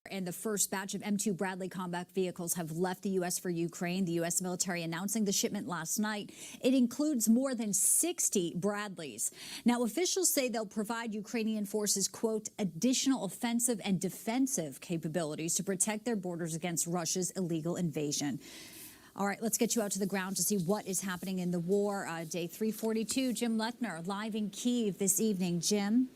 And the first batch of M2 Bradley combat vehicles have left the U.S. for Ukraine. The U.S. military announcing the shipment last night. It includes more than 60 Bradleys. Now, officials say they'll provide Ukrainian forces, quote, additional offensive and defensive capabilities to protect their borders against Russia's illegal invasion. All right, let's get you out to the ground to see what is happening in the war. Day 342, Jim Lechner, live in Kyiv this evening. Jim?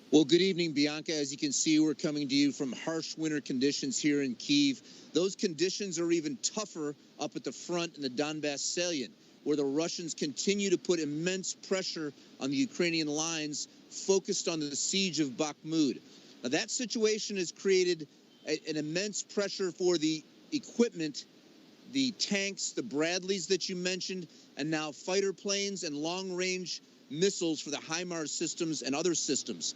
Well, good evening, Bianca. As you can see, we're coming to you from harsh winter conditions here in Kyiv. Those conditions are even tougher up at the front in the Donbass salient, where the Russians continue to put immense pressure on the Ukrainian lines focused on the siege of Bakhmut. Now, that situation has created an immense pressure for the equipment, the tanks, the Bradleys that you mentioned, and now fighter planes and long-range missiles for the HIMARS systems and other systems.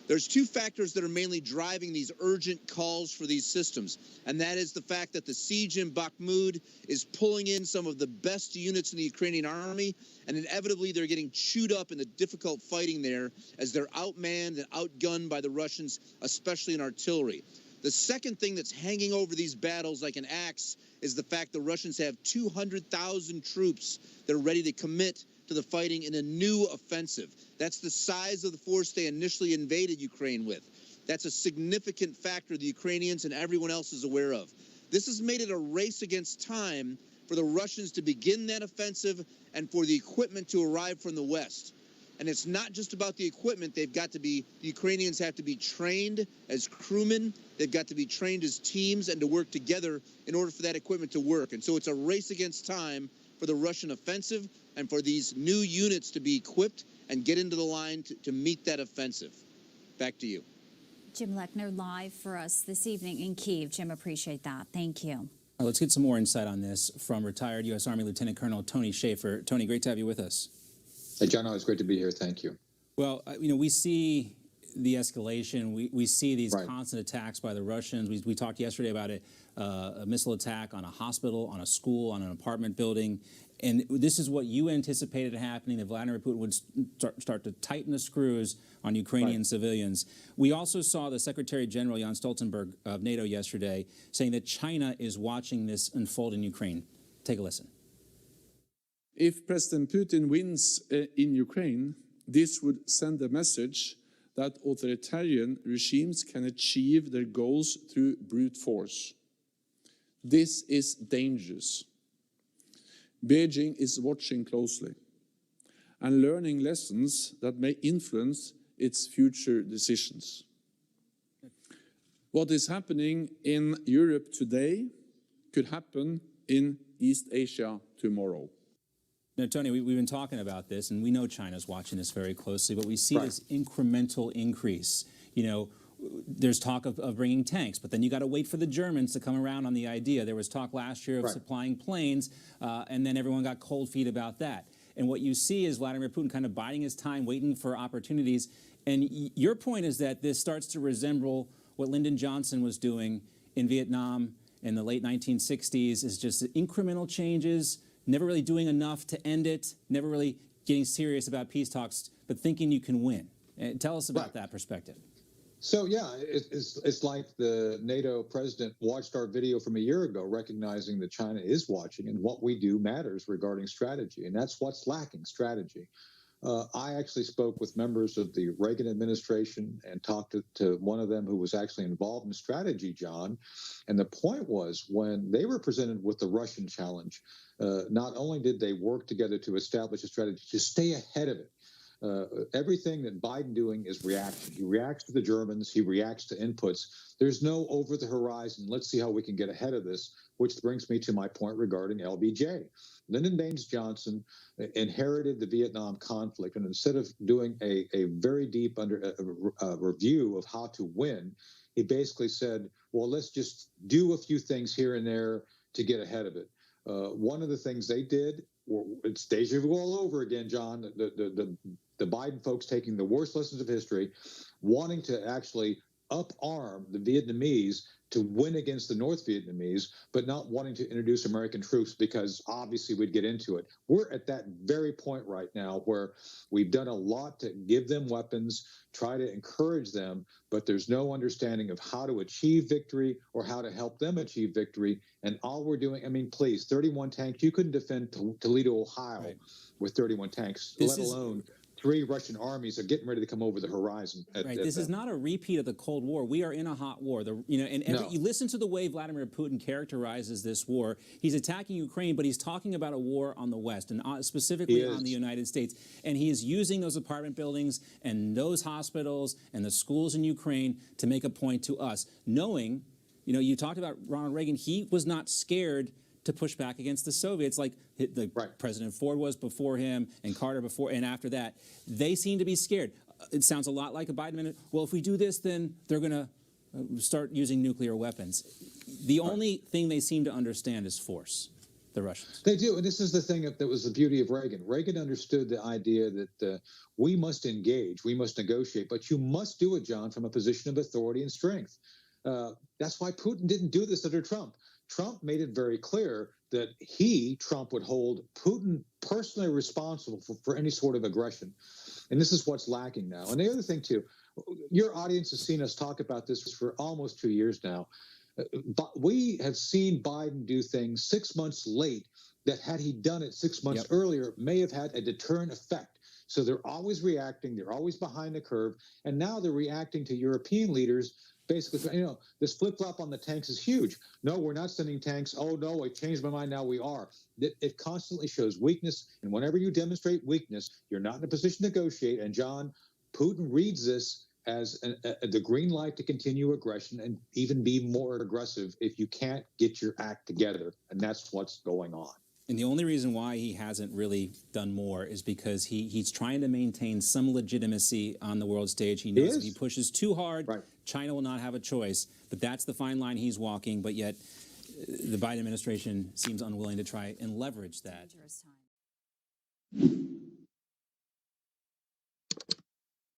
There's two factors that are mainly driving these urgent calls for these systems, and that is the fact that the siege in Bakhmut is pulling in some of the best units in the Ukrainian army, and inevitably they're getting chewed up in the difficult fighting there as they're outmanned and outgunned by the Russians, especially in artillery. The second thing that's hanging over these battles like an axe is the fact the Russians have 200,000 troops that are ready to commit to the fighting in a new offensive. That's the size of the force they initially invaded Ukraine with. That's a significant factor the Ukrainians and everyone else is aware of. This has made it a race against time for the Russians to begin that offensive and for the equipment to arrive from the West. And it's not just about the equipment. The Ukrainians have to be trained as crewmen. They've got to be trained as teams and to work together in order for that equipment to work. And so it's a race against time for the Russian offensive and for these new units to be equipped and get into the line to meet that offensive. Back to you. Jim Lechner live for us this evening in Kyiv. Jim, appreciate that. Thank you. Let's get some more insight on this from retired U.S. Army Lieutenant Colonel Tony Scaffer. Tony, great to have you with us. Hey, John, it's great to be here. Thank you. Well, we see the escalation. We see these Right. constant attacks by the Russians. We talked yesterday about a missile attack on a hospital, on a school, on an apartment building. And this is what you anticipated happening, that Vladimir Putin would start to tighten the screws on Ukrainian civilians. We also saw the Secretary General, Jan Stoltenberg of NATO yesterday, saying that China is watching this unfold in Ukraine. Take a listen. If President Putin wins in Ukraine, this would send a message that authoritarian regimes can achieve their goals through brute force. This is dangerous. Beijing is watching closely and learning lessons that may influence its future decisions. What is happening in Europe today could happen in East Asia tomorrow. Now, Tony, we've been talking about this, and we know China's watching this very closely, but we see this incremental increase. There's talk of bringing tanks, but then you got to wait for the Germans to come around on the idea. There was talk last year of supplying planes, and then everyone got cold feet about that. And what you see is Vladimir Putin kind of biding his time, waiting for opportunities. And your point is that this starts to resemble what Lyndon Johnson was doing in Vietnam in the late 1960s, is just incremental changes, never really doing enough to end it, never really getting serious about peace talks, but thinking you can win. Tell us about that perspective. So, yeah, it's like the NATO president watched our video from a year ago, recognizing that China is watching and what we do matters regarding strategy. And that's what's lacking, strategy. I actually spoke with members of the Reagan administration and talked to one of them who was actually involved in strategy, John. And the point was, when they were presented with the Russian challenge, not only did they work together to establish a strategy to stay ahead of it, everything that Biden doing is reaction. He reacts to the Germans. He reacts to inputs. There's no over the horizon. Let's see how we can get ahead of this, which brings me to my point regarding LBJ. Lyndon Baines Johnson inherited the Vietnam conflict, and instead of doing a very deep review of how to win, he basically said, well, let's just do a few things here and there to get ahead of it. One of the things they did, it's deja vu all over again, John, the Biden folks taking the worst lessons of history, wanting to actually up-arm the Vietnamese to win against the North Vietnamese, but not wanting to introduce American troops because obviously we'd get into it. We're at that very point right now where we've done a lot to give them weapons, try to encourage them, but there's no understanding of how to achieve victory or how to help them achieve victory. And all we're doing, I mean, please, 31 tanks, you couldn't defend Toledo, Ohio with 31 tanks, let alone 3 Russian armies are getting ready to come over the horizon. This is not a repeat of the Cold War. We are in a hot war. You listen to the way Vladimir Putin characterizes this war. He's attacking Ukraine, but he's talking about a war on the West, and specifically on the United States. And he is using those apartment buildings and those hospitals and the schools in Ukraine to make a point to us, knowing, you talked about Ronald Reagan. He was not scared to push back against the Soviets like President Ford was before him and Carter before and after that. They seem to be scared. It sounds a lot like a Biden minute. Well, if we do this, then they're going to start using nuclear weapons. The only thing they seem to understand is force, the Russians. They do, and this is the thing that was the beauty of Reagan. Reagan understood the idea that we must engage, we must negotiate, but you must do it, John, from a position of authority and strength. That's why Putin didn't do this under Trump. Trump made it very clear that Trump, would hold Putin personally responsible for any sort of aggression. And this is what's lacking now. And the other thing, too, your audience has seen us talk about this for almost 2 years now. But we have seen Biden do things 6 months late that had he done it 6 months earlier may have had a deterrent effect. So they're always reacting. They're always behind the curve. And now they're reacting to European leaders. Basically, this flip-flop on the tanks is huge. No, we're not sending tanks. Oh, no, I changed my mind. Now we are. It constantly shows weakness. And whenever you demonstrate weakness, you're not in a position to negotiate. And, John, Putin reads this as the green light to continue aggression and even be more aggressive if you can't get your act together. And that's what's going on. And the only reason why he hasn't really done more is because he's trying to maintain some legitimacy on the world stage. He knows if he pushes too hard, China will not have a choice. But that's the fine line he's walking. But yet the Biden administration seems unwilling to try and leverage that.